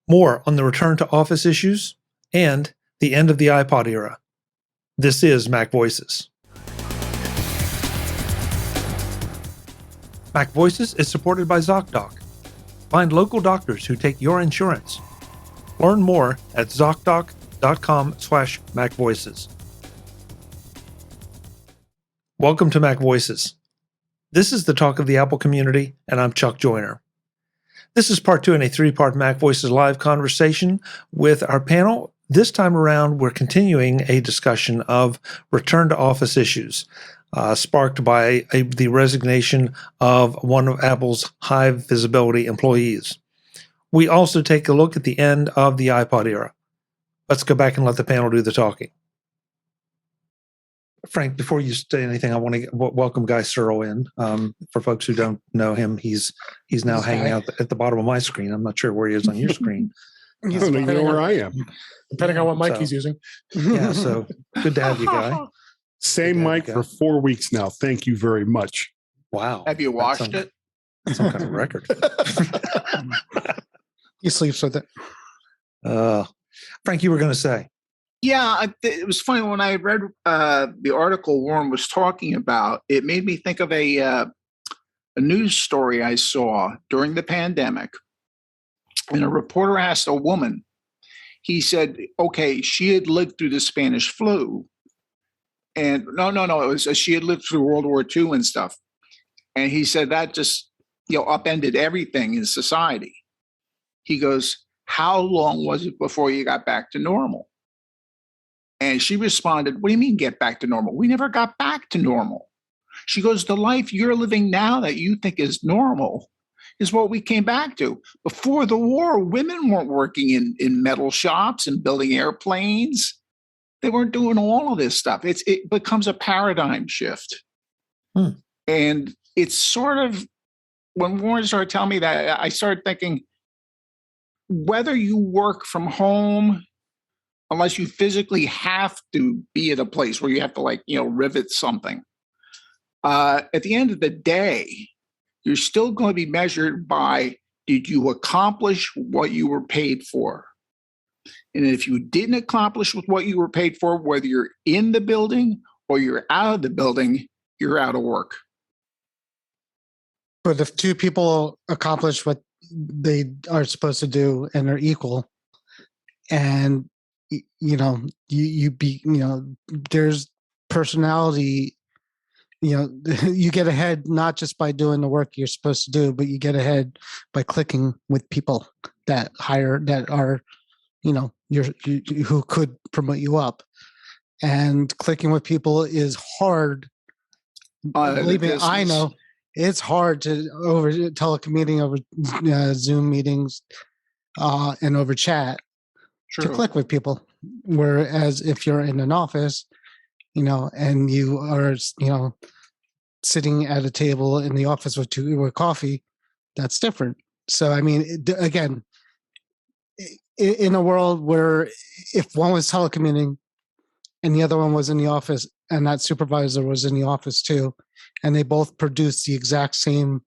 More on the return to office issues and the end of the iPod era. This is MacVoices. MacVoices is supported by Zocdoc. Find local doctors who take your insurance. Learn more at Zocdoc.com/MacVoices. Welcome to MacVoices. This is the talk of the Apple community, and I'm Chuck Joyner. This is part 2 in a 3-part MacVoices live conversation with our panel. This time around, we're continuing a discussion of return to office issues, sparked by the resignation of one of Apple's high visibility employees. We also take a look at the end of the iPod era. Let's go back and let the panel do the talking. Frank, before you say anything, I want to welcome Guy Serle in. For folks who don't know him, he's now hanging out at the bottom of my screen. I'm not sure where he is on your screen. I don't even know where I am. Depending on what mic he's using. Yeah, so good to have you, Guy. Same mic for 4 weeks now. Thank you very much. Wow. Have you washed it? Some kind of record. He sleeps with it. Frank, you were going to say. Yeah, it was funny when I read the article Warren was talking about. It made me think of a news story I saw during the pandemic. And a reporter asked a woman, he said, okay, she had lived through the Spanish flu. And no, it was she had lived through World War II and stuff. And he said that just, upended everything in society. He goes, how long was it before you got back to normal? And she responded, what do you mean get back to normal? We never got back to normal. She goes, the life you're living now that you think is normal is what we came back to. Before the war, women weren't working in metal shops and building airplanes. They weren't doing all of this stuff. It becomes a paradigm shift. And it's sort of, when Warren started telling me that, I started thinking, whether you work from home, unless you physically have to be at a place where you have to rivet something, at the end of the day, you're still going to be measured by, did you accomplish what you were paid for? And if you didn't accomplish with what you were paid for, whether you're in the building or you're out of the building, you're out of work. But if two people accomplish what they are supposed to do and are equal, and there's personality, you get ahead not just by doing the work you're supposed to do, but you get ahead by clicking with people that are who could promote you up. And clicking with people is hard. Believe me, I know it's hard to over telecommuting over Zoom meetings and over chat. True. To click with people. Whereas if you're in an office, and you are, sitting at a table in the office with coffee, that's different. So, I mean, again, in a world where if one was telecommuting and the other one was in the office and that supervisor was in the office too, and they both produced the exact same,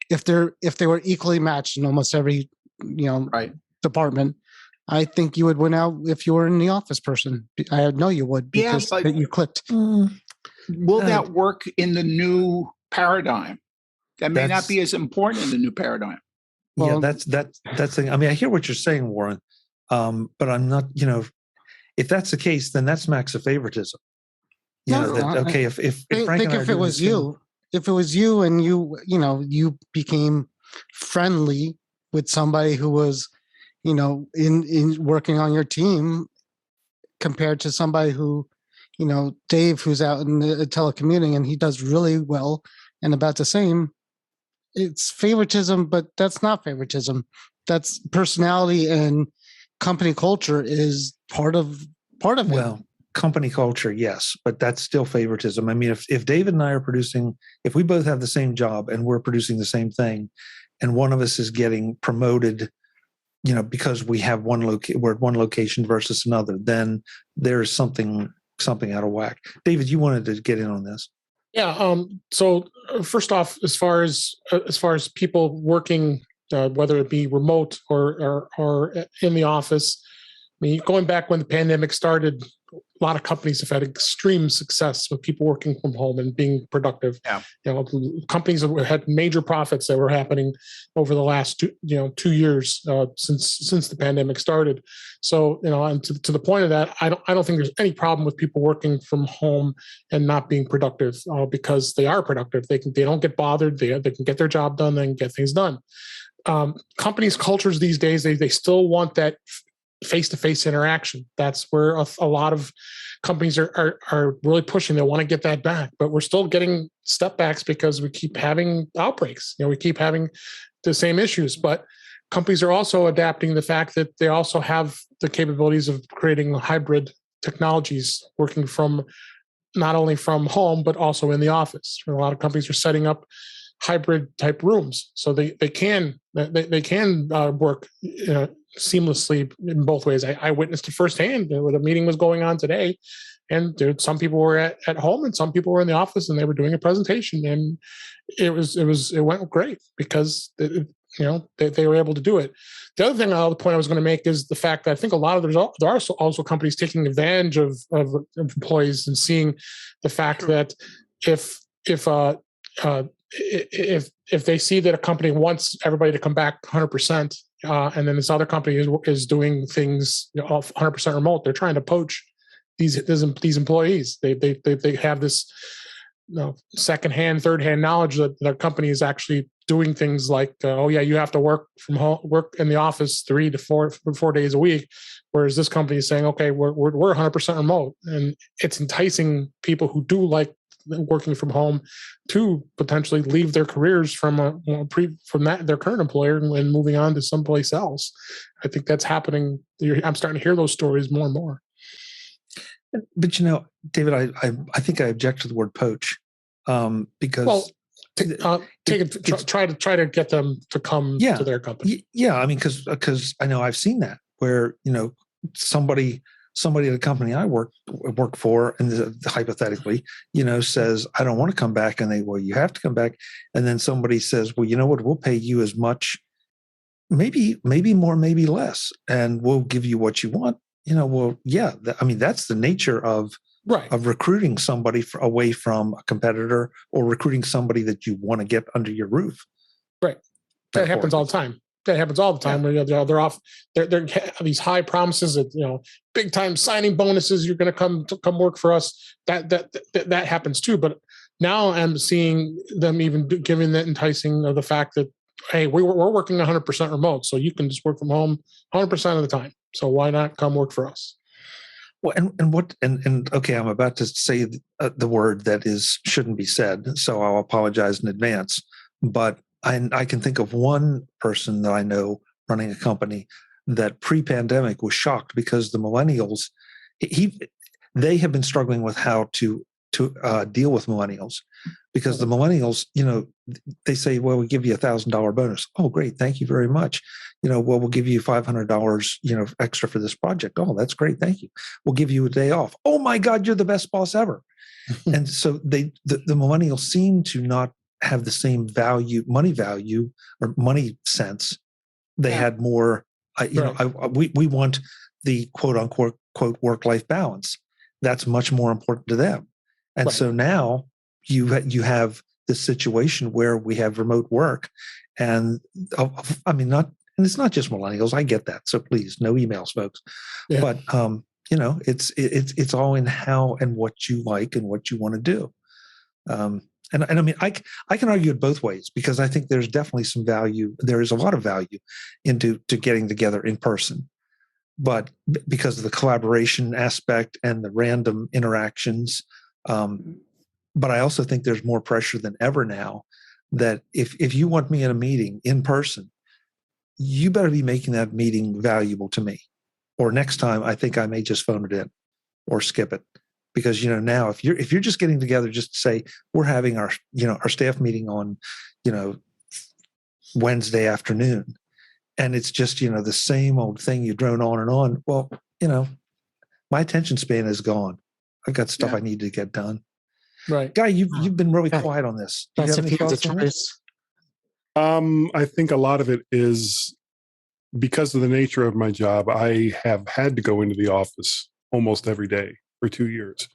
if they were equally matched in almost every, department, I think you would win out if you were in the office person. I know you would because you clicked. Will that work in the new paradigm? That may not be as important in the new paradigm. Well, that's thing. I mean, I hear what you're saying, Warren, but I'm not. If that's the case, then that's max of favoritism. Okay, if Frank think if it was you, and you became friendly with somebody who was, in working on your team, compared to somebody who, Dave, who's out in the telecommuting and he does really well and about the same, it's favoritism, but that's not favoritism. That's personality, and company culture is part of it. Well, company culture, yes, but that's still favoritism. I mean, if David and I are producing, if we both have the same job and we're producing the same thing, and one of us is getting promoted, because we have we're at one location versus another, then there's something out of whack. David, you wanted to get in on this. Yeah. So first off, as far as people working whether it be remote or in the office. I mean, going back when the pandemic started, a lot of companies have had extreme success with people working from home and being productive. Yeah. Companies have had major profits that were happening over the last 2 years since the pandemic started. So, and to the point of that, I don't think there's any problem with people working from home and not being productive because they are productive. They don't get bothered. They can get their job done. They can get things done. Companies' cultures these days, they still want that face-to-face interaction. That's where a lot of companies are really pushing. They want to get that back, but we're still getting step backs because we keep having outbreaks. We keep having the same issues, but companies are also adapting the fact that they also have the capabilities of creating hybrid technologies, working from not only from home, but also in the office. A lot of companies are setting up hybrid type rooms, so they can work seamlessly in both ways. I witnessed it firsthand where the meeting was going on today, and some people were at home and some people were in the office, and they were doing a presentation, and it went great because they were able to do it. The other point I was going to make is the fact that I think a lot of there are also companies taking advantage of employees and seeing the fact that if they see that a company wants everybody to come back 100%, and then this other company is doing things 100% remote, they're trying to poach these employees. They have this secondhand, third-hand knowledge that their company is actually doing things like, you have to work from home, work in the office 3 to 4 days a week, whereas this company is saying, okay, we're 100% remote, and it's enticing people who do like working from home to potentially leave their careers from their current employer and moving on to someplace else. I think that's happening. I'm starting to hear those stories more and more. But David, I think I object to the word poach because try to get them to come to their company. Yeah, I mean, because I know I've seen that where somebody at a company I work for, and hypothetically, says, I don't want to come back. And you have to come back. And then somebody says, well, you know what, we'll pay you as much, maybe more, maybe less, and we'll give you what you want. That's the nature of recruiting somebody away from a competitor, or recruiting somebody that you want to get under your roof. Right. That happens all the time. That happens all the time. Where they're off. They're these high promises that big time signing bonuses. You're going to come work for us. That happens too. But now I'm seeing them even giving that enticing of the fact that, hey, we're working 100% remote, so you can just work from home 100% of the time. So why not come work for us? Well, and okay, I'm about to say the word that shouldn't be said, so I'll apologize in advance. But I can think of one person that I know running a company that pre-pandemic was shocked because the millennials, they have been struggling with how to deal with millennials, because the millennials, they say, well, we give you $1,000 bonus. Oh, great. Thank you very much. Well, we'll give you $500, extra for this project. Oh, that's great. Thank you. We'll give you a day off. Oh my God, you're the best boss ever. And so the millennials seem to not have the same money value or money sense. They had more, we want the quote unquote work-life balance. That's much more important to them. And so now you have this situation where we have remote work, and and it's not just millennials. I get that. So please, no emails, folks. Yeah. But it's all in how and what you like and what you want to do. And I mean, I can argue it both ways, because I think there's definitely some value. There is a lot of value into getting together in person, but because of the collaboration aspect and the random interactions. But I also think there's more pressure than ever now that if you want me in a meeting in person, you better be making that meeting valuable to me. Or next time, I think I may just phone it in or skip it. Because now if you're just getting together just to say we're having our staff meeting on Wednesday afternoon, and it's just the same old thing you drone on and on. Well, my attention span is gone. I've got stuff I need to get done. Right, Guy, you've been really quiet on this. That's if you have the choice. I think a lot of it is because of the nature of my job. I have had to go into the office almost every day for 2 years.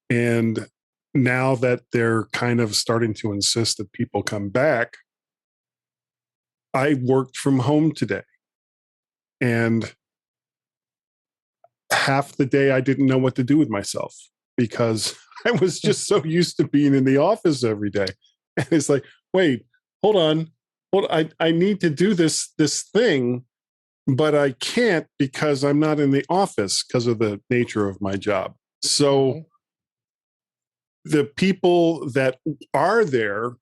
And now that they're kind of starting to insist that people come back, I worked from home today. And half the day I didn't know what to do with myself because I was just so used to being in the office every day. And it's like, wait, hold on. I need to do this thing, but I can't because I'm not in the office because of the nature of my job. So the people that are there,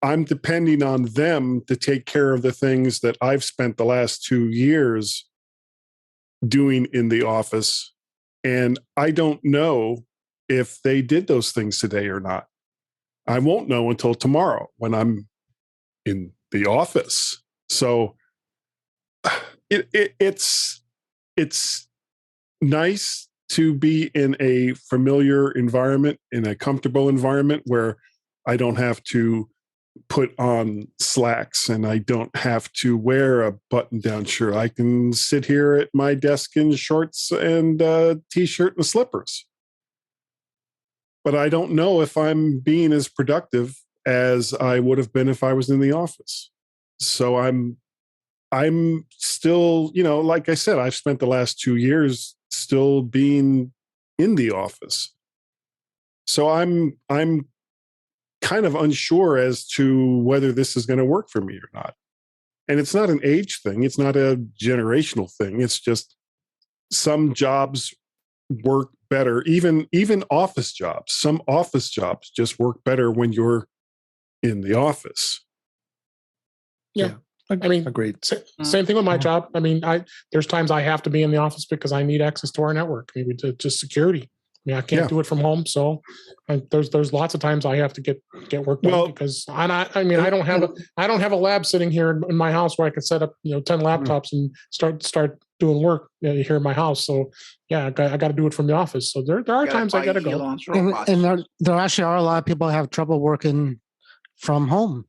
I'm depending on them to take care of the things that I've spent the last 2 years doing in the office. And I don't know if they did those things today or not. I won't know until tomorrow when I'm in the office. So it's nice to be in a familiar environment, in a comfortable environment where I don't have to put on slacks and I don't have to wear a button-down shirt. I can sit here at my desk in shorts and a t-shirt and slippers. But I don't know if I'm being as productive as I would have been if I was in the office. So I'm still, like I said, I've spent the last 2 years still being in the office. So I'm kind of unsure as to whether this is going to work for me or not. And it's not an age thing. It's not a generational thing. It's just some jobs work better, even office jobs. Some office jobs just work better when you're in the office. Yeah. I mean, agreed. Same thing with my job. I mean, there's times I have to be in the office because I need access to our network, maybe to just security. I mean, I can't do it from home, so there's lots of times I have to get work done because I don't have a lab sitting here in my house where I can set up 10 laptops and start doing work here in my house. So yeah, I got to do it from the office. So there are times I got to go. And there actually are a lot of people who have trouble working from home.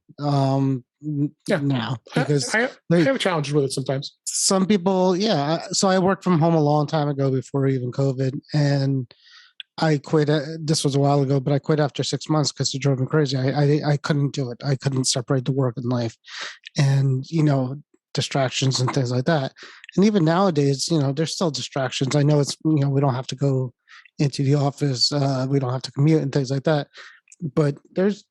Now because I have challenges with it sometimes. Some people, so I worked from home a long time ago before even COVID, and I quit. This was a while ago, but I quit after 6 months because it drove me crazy. I couldn't do it. I couldn't separate the work and life, and distractions and things like that. And even nowadays, there's still distractions. I know it's we don't have to go into the office, we don't have to commute and things like that. But there's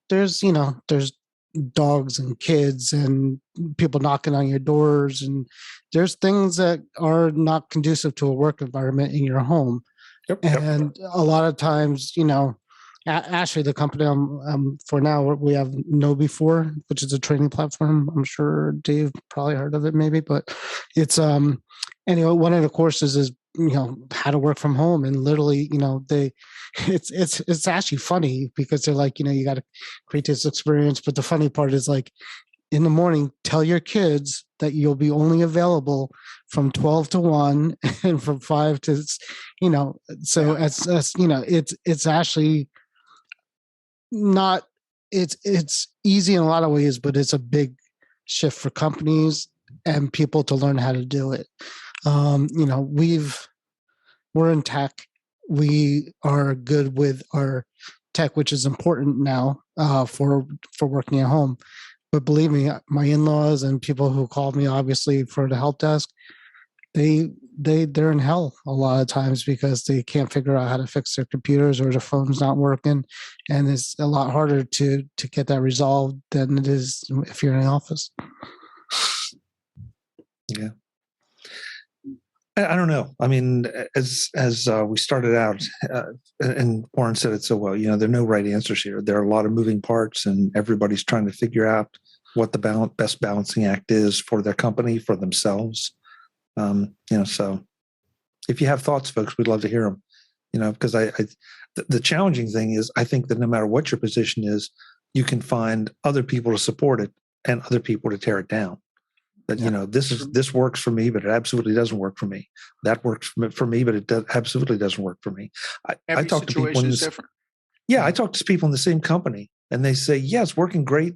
dogs and kids and people knocking on your doors, and there's things that are not conducive to a work environment in your home. And a lot of times, actually the company I'm for now, we have Know-Before, which is a training platform. I'm sure Dave probably heard of it maybe, but it's anyway, one of the courses is how to work from home, and literally it's actually funny because they're like, you got to create this experience, but the funny part is like in the morning, tell your kids that you'll be only available from 12 to 1 and from 5 to so it's actually not, it's easy in a lot of ways, but it's a big shift for companies and people to learn how to do it. We're in tech. We are good with our tech, which is important now for working at home. But believe me, my in-laws and people who called me, obviously, for the help desk, they're in hell a lot of times because they can't figure out how to fix their computers or their phone's not working, and it's a lot harder to get that resolved than it is if you're in the office. Yeah. I don't know. I mean, as we started out, and Warren said it so well, there are no right answers here. There are a lot of moving parts, and everybody's trying to figure out what the best balancing act is for their company, for themselves. So if you have thoughts, folks, we'd love to hear them. Because the challenging thing is, I think that no matter what your position is, you can find other people to support it and other people to tear it down. That this works for me, but it absolutely doesn't work for me. That works for me, but it absolutely doesn't work for me. I talk to people is different. Yeah, I talk to people in the same company, and they say, yeah, it's working great.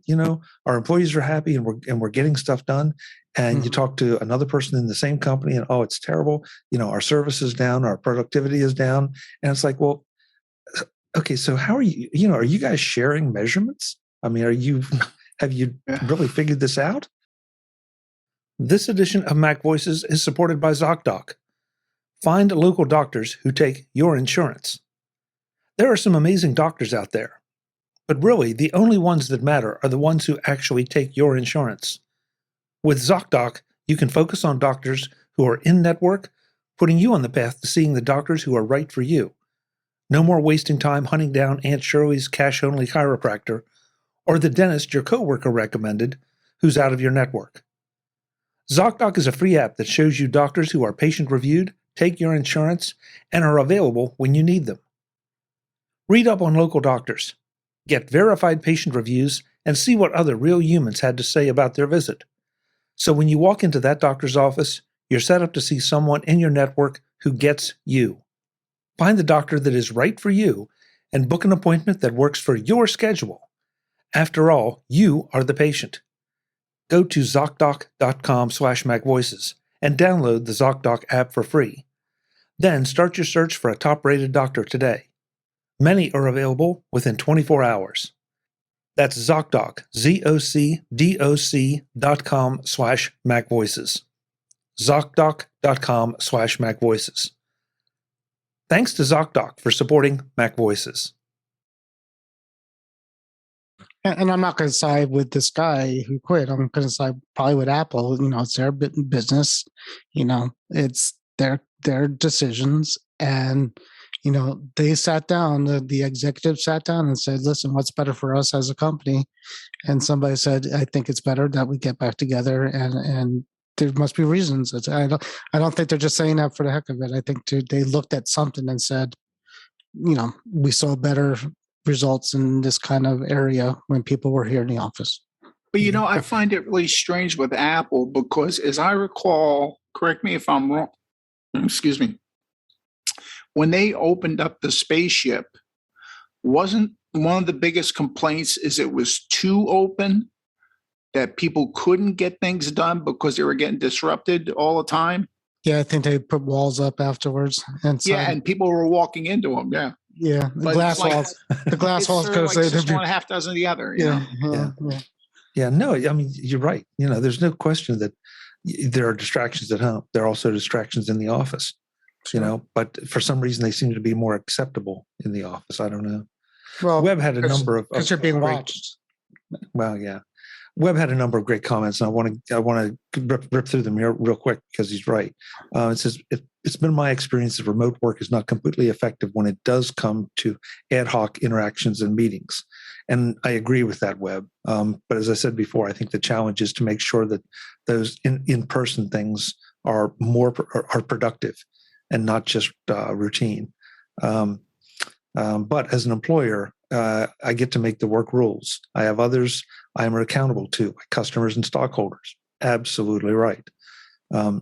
Our employees are happy and we're getting stuff done. And you talk to another person in the same company and, oh, it's terrible. Our service is down, our productivity is down. And it's like, well, okay, so how are you, are you guys sharing measurements? I mean, have you really figured this out? This edition of Mac Voices is supported by Zocdoc. Find local doctors who take your insurance. There are some amazing doctors out there, but really the only ones that matter are the ones who actually take your insurance. With Zocdoc, you can focus on doctors who are in-network, putting you on the path to seeing the doctors who are right for you. No more wasting time hunting down Aunt Shirley's cash-only chiropractor or the dentist your coworker recommended who's out of your network. Zocdoc is a free app that shows you doctors who are patient-reviewed, take your insurance, and are available when you need them. Read up on local doctors, get verified patient reviews, and see what other real humans had to say about their visit. So when you walk into that doctor's office, you're set up to see someone in your network who gets you. Find the doctor that is right for you and book an appointment that works for your schedule. After all, you are the patient. Go to Zocdoc.com/MacVoices and download the Zocdoc app for free. Then start your search for a top-rated doctor today. Many are available within 24 hours. That's Zocdoc, ZocDoc.com/MacVoices. Zocdoc.com/MacVoices. Thanks to Zocdoc for supporting Mac Voices. And I'm not going to side with this guy who quit. I'm going to side probably with Apple. It's their business. It's their decisions. And, they sat down, the executive sat down and said, listen, what's better for us as a company? And somebody said, I think it's better that we get back together, and there must be reasons. I don't think they're just saying that for the heck of it. I think they looked at something and said, we saw better results in this kind of area when people were here in the office. But I find it really strange with Apple because, as I recall, correct me if I'm wrong, excuse me, when they opened up the spaceship, wasn't one of the biggest complaints is it was too open, that people couldn't get things done because they were getting disrupted all the time? Yeah, I think they put walls up afterwards. And and people were walking into them. Yeah. Yeah, the glass walls. The glass walls goes say just one half dozen of the other. Yeah. No, I mean, you're right. There's no question that there are distractions at home. There are also distractions in the office. Sure. But for some reason they seem to be more acceptable in the office. I don't know. Well, Webb had a number of because you're being watched. Well, yeah. Webb had a number of great comments, and I want to rip through them here real quick because he's right. It says it's been my experience that remote work is not completely effective when it does come to ad hoc interactions and meetings, and I agree with that, Webb. But as I said before, I think the challenge is to make sure that those in-person things are productive and not just routine. But as an employer, I get to make the work rules. I have others I am accountable to, my customers and stockholders. Absolutely right.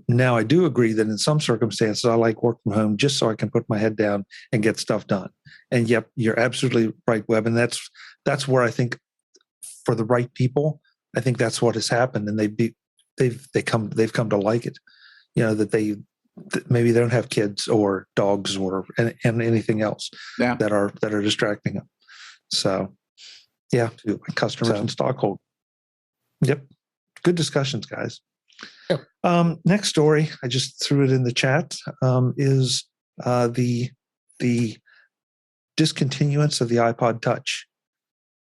Now, I do agree that in some circumstances, I like work from home just so I can put my head down and get stuff done. And yep, you're absolutely right, Webb. And that's where I think for the right people, I think that's what has happened. And they've come to like it. That maybe they don't have kids or dogs or and anything else that are distracting them. So, yeah, to customers and stockholders. Yep, good discussions, guys. Yep. Next story, I just threw it in the chat, is the discontinuance of the iPod Touch,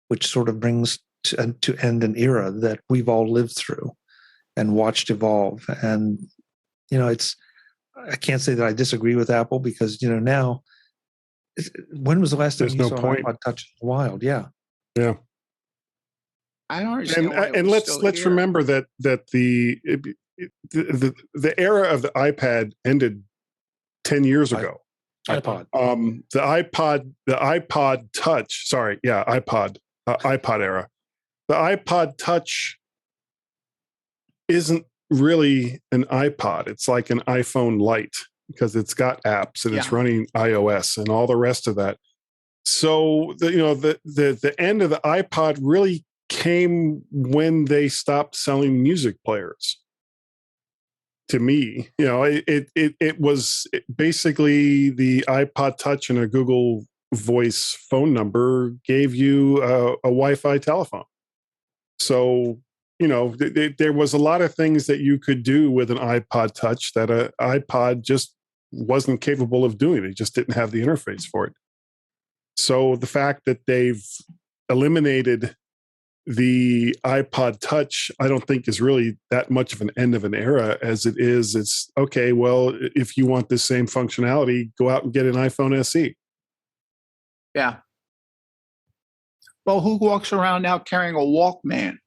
which sort of brings to end an era that we've all lived through and watched evolve. And I can't say that I disagree with Apple because now, when was the last time you saw an iPod Touch in the wild? Yeah. I don't understand. And let's remember that the era of the iPad ended 10 years ago. iPod. The iPod Touch. Sorry, yeah, iPod era. The iPod Touch isn't really an iPod. It's like an iPhone Lite because it's got apps and it's running iOS and all the rest of that. So the end of the iPod really came when they stopped selling music players. To me, it was basically the iPod Touch and a Google Voice phone number gave you a Wi-Fi telephone. So there was a lot of things that you could do with an iPod Touch that an iPod just wasn't capable of doing. It just didn't have the interface for it. So the fact that they've eliminated the iPod Touch, I don't think is really that much of an end of an era as it is. It's okay. Well, if you want the same functionality, go out and get an iPhone SE. Yeah. Well, who walks around now carrying a Walkman?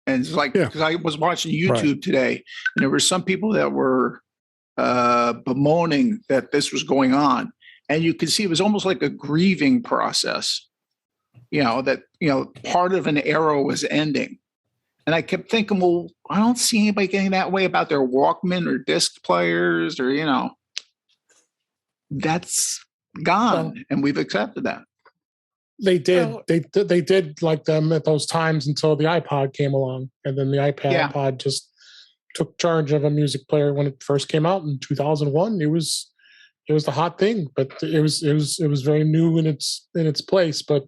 And it's like, because I was watching YouTube today, and there were some people that were bemoaning that this was going on. And you could see it was almost like a grieving process, that part of an era was ending. And I kept thinking, well, I don't see anybody getting that way about their Walkman or disc players or, that's gone. And we've accepted that. They did. They did like them at those times until the iPod came along, and then the iPod just took charge of a music player when it first came out in 2001. It was the hot thing, but it was very new in its place. But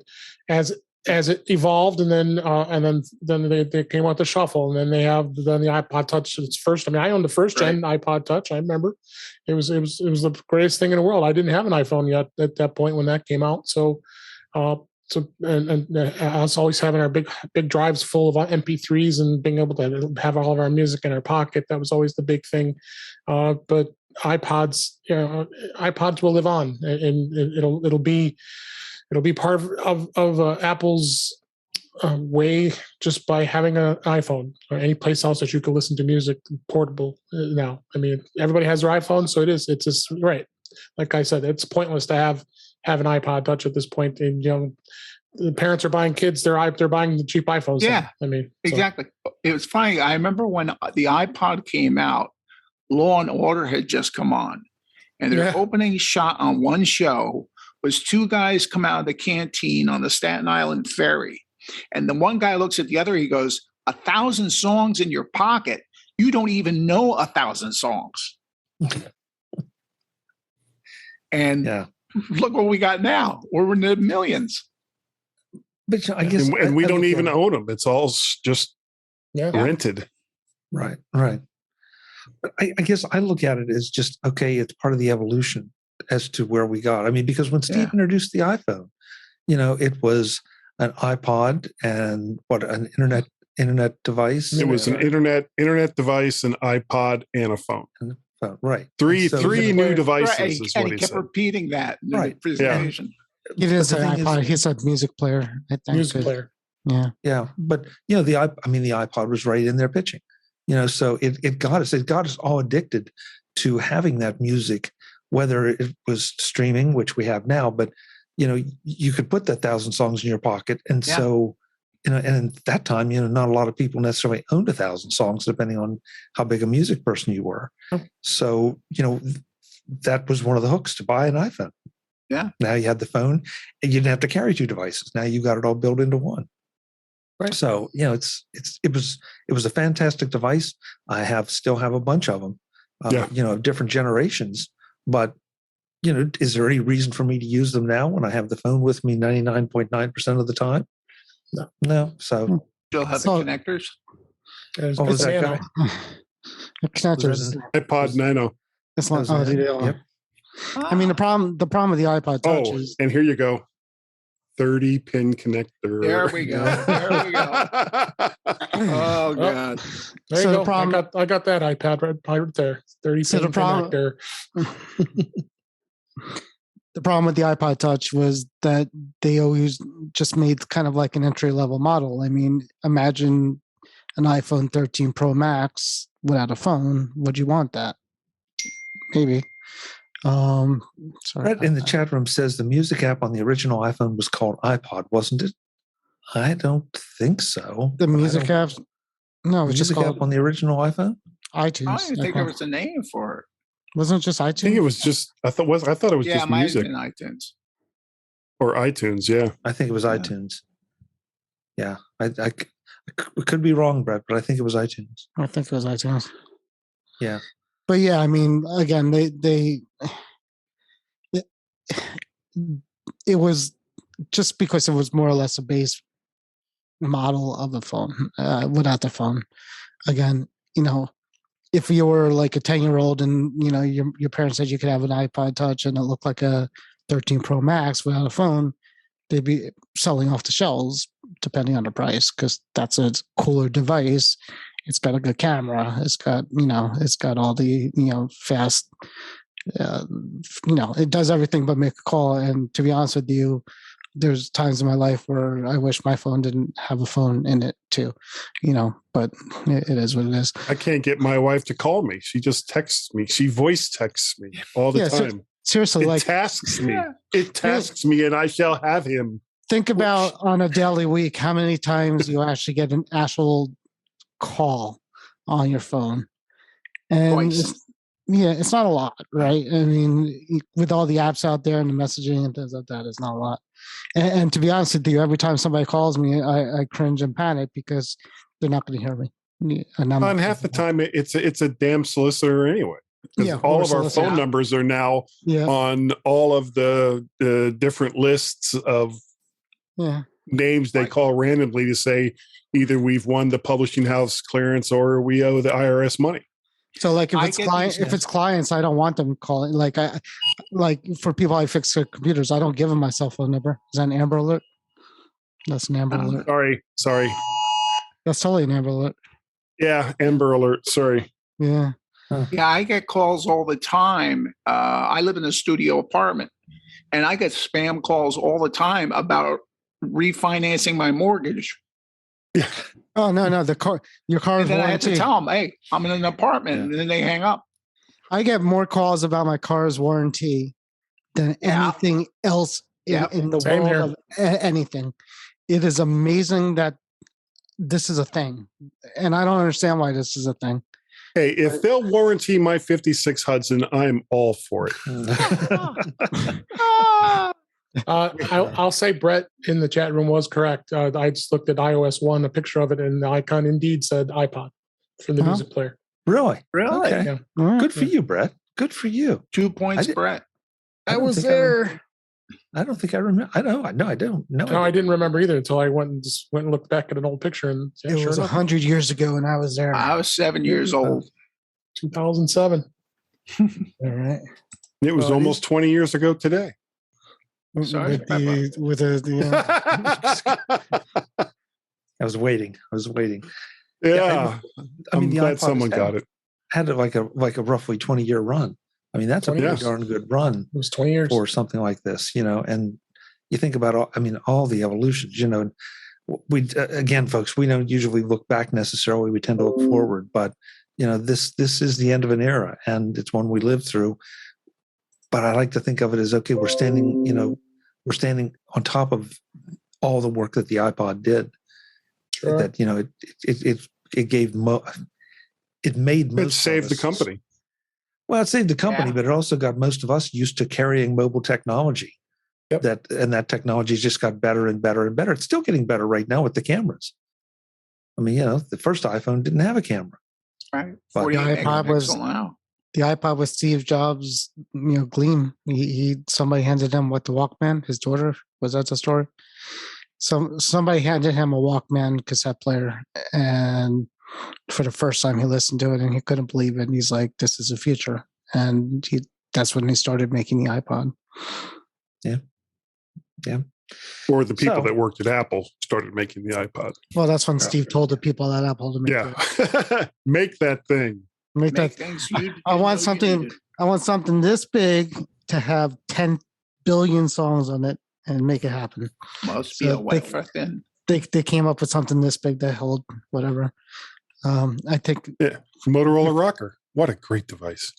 as it evolved, and then they came out the shuffle, and then the iPod Touch. It's first. I mean, I owned the first gen iPod Touch. I remember it was the greatest thing in the world. I didn't have an iPhone yet at that point when that came out. So us always having our big drives full of MP3s and being able to have all of our music in our pocket, that was always the big thing. But iPods will live on, and it'll be part of Apple's way, just by having an iPhone or any place else that you can listen to music portable now. I mean, everybody has their iPhone, so it's just right. Like I said, it's pointless to have an iPod Touch at this point. And the parents are buying kids, they're buying the cheap iPhones. Yeah, I mean, exactly. It was funny. I remember when the iPod came out, Law and Order had just come on, and their opening shot on one show was two guys come out of the canteen on the Staten Island ferry, and the one guy looks at the other. He goes, 1,000 songs in your pocket? You don't even know 1,000 songs. And look what we got now. We're in the millions. But I guess, and we don't even own them. It's all just rented. Right. But I guess I look at it as just, okay, it's part of the evolution as to where we got. I mean, because when Steve introduced the iPhone, it was an iPod and an internet device. It was an internet device, an iPod, and a phone. Right. Three new devices is what he kept repeating that in the presentation. It is an iPod. He said music player, I think. Music player. Yeah. Yeah. But the iPod was right in there pitching. So it got us all addicted to having that music, whether it was streaming, which we have now, but you could put that 1,000 songs in your pocket. And so and at that time, not a lot of people necessarily owned 1,000 songs, depending on how big a music person you were. So, that was one of the hooks to buy an iPhone. Yeah. Now you had the phone, and you didn't have to carry two devices. Now you got it all built into one. Right. So, it was a fantastic device. I still have a bunch of them, of different generations. But, is there any reason for me to use them now when I have the phone with me 99.9% of the time? No. So still have the connectors. What was that guy? The connectors. iPod Nano. It's not. Yep. I mean, the problem with the iPod Touch is. And here you go. 30-pin connector. There we go. Oh God. There you go. I got that iPad right there. 30-pin connector. The problem with the iPod Touch was that they always just made kind of like an entry-level model. I mean, imagine an iPhone 13 Pro Max without a phone. Would you want that? Maybe. Brett in the chat room says the music app on the original iPhone was called iPod, wasn't it? I don't think so. The music app? No, it's just called app on the original iPhone. iTunes. I didn't think there was a name for it. Wasn't it just iTunes? I think it was just. I thought it was just music. It might have been iTunes. Or iTunes, yeah. I think it was iTunes. Yeah, I could be wrong, Brett, but I think it was iTunes. I think it was iTunes. Yeah. But yeah, I mean, again, it was just because it was more or less a base model of the phone without the phone. Again, if you were like a 10-year-old and your parents said you could have an iPod Touch and it looked like a 13 Pro Max without a phone, they'd be selling off the shelves depending on the price, because that's a cooler device. It's got a good camera. It's got all the fast. It does everything but make a call. And to be honest with you, there's times in my life where I wish my phone didn't have a phone in it too, but it is what it is. I can't get my wife to call me. She just texts me. She voice texts me all the time. Seriously, it tasks me. It tasks me, and I shall have him. Think about on a daily week how many times you actually get an actual call on your phone. And it's not a lot, right? I mean, with all the apps out there and the messaging and things like that, it's not a lot. And to be honest with you, every time somebody calls me, I cringe and panic because they're not going to hear me. And half the time, it's a damn solicitor anyway. Because all of our phone numbers are now on all of the different lists of names they call randomly to say either we've won the publishing house clearance or we owe the IRS money. So, like, if it's clients, I don't want them calling. Like, for people I fix their computers, I don't give them my cell phone number. Is that an Amber Alert? That's an Amber Alert. Sorry. That's totally an Amber Alert. Yeah, Amber Alert. Sorry. Yeah. Yeah, I get calls all the time. I live in a studio apartment, and I get spam calls all the time about refinancing my mortgage. Yeah. Oh no, your car. And then I had to tell them, "Hey, I'm in an apartment," and then they hang up. I get more calls about my car's warranty than anything else in the world of anything. It is amazing that this is a thing, and I don't understand why this is a thing. Hey, if they'll warranty my 56 Hudson, I'm all for it. I'll say Brett in the chat room was correct. I just looked at iOS 1, a picture of it, and the icon indeed said iPod for the music player. Really? Okay. Yeah. Good for you, Brett. Good for you. 2 points, Brett. I was there. I don't think I remember. I don't. No, I didn't remember either until I went and looked back at an old picture. And it was 100 years ago, and I was there. I was 7 years old. 2007. All right. It was almost 20 years ago today. Sorry. I was waiting. Yeah. I'm the glad iPod someone got it. Had like a roughly 20-year run. I mean, that's a pretty darn good run. It was 20 years for something like this, and you think about all the evolutions, we again, folks, we don't usually look back necessarily. We tend to look forward, but this is the end of an era, and it's one we lived through. But I like to think of it as, okay, we're standing on top of all the work that the iPod did. Sure. That it gave it made most. It saved the company. Well, it saved the company, but it also got most of us used to carrying mobile technology. Yep. That technology just got better and better and better. It's still getting better right now with the cameras. I mean, the first iPhone didn't have a camera. Right. But the iPod was Steve Jobs, Gleam. Somebody handed him the Walkman. His daughter, was that the story? Somebody handed him a Walkman cassette player, and for the first time he listened to it and he couldn't believe it. And he's like, "This is the future." And that's when he started making the iPod. Yeah. Or the people that worked at Apple started making the iPod. Well, that's when Steve told the people at Apple to make it. Make that thing. Make that things I want something this big to have 10 billion songs on it and make it happen. Must be a wafer thin. They came up with something this big that held whatever. I think Motorola Rocker. What a great device.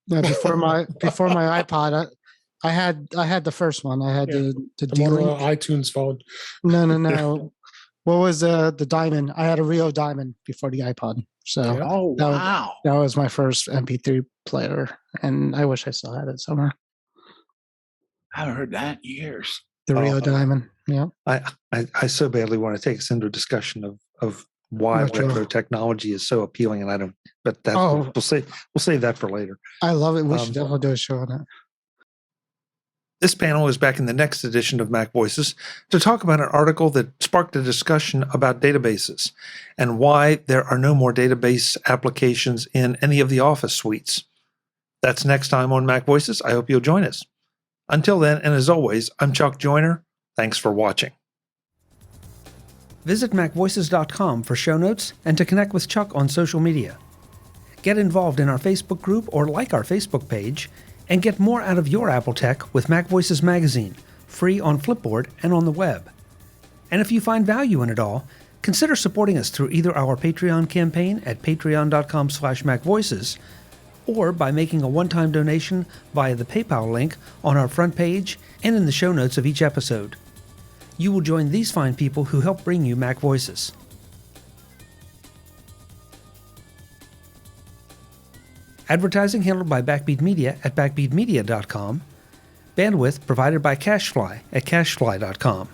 Before my iPod, I had the first one. I had the Motorola iTunes phone. No. What was the Diamond? I had a Rio Diamond before the iPod. So that was my first MP3 player, and I wish I still had it somewhere. I haven't heard that in years. The Rio Diamond. Yeah. I so badly want to take us into a discussion of why retro technology is so appealing, and I don't. But that we'll save that for later. I love it. We should definitely do a show on that. This panel is back in the next edition of Mac Voices to talk about an article that sparked a discussion about databases and why there are no more database applications in any of the Office suites. That's next time on Mac Voices. I hope you'll join us. Until then, and as always, I'm Chuck Joyner. Thanks for watching. Visit MacVoices.com for show notes and to connect with Chuck on social media. Get involved in our Facebook group or like our Facebook page, and get more out of your Apple tech with Mac Voices magazine, free on Flipboard and on the web. And if you find value in it all, consider supporting us through either our Patreon campaign at patreon.com/MacVoices or by making a one-time donation via the PayPal link on our front page and in the show notes of each episode. You will join these fine people who help bring you Mac Voices. Advertising handled by Backbeat Media at backbeatmedia.com. Bandwidth provided by CacheFly at cachefly.com.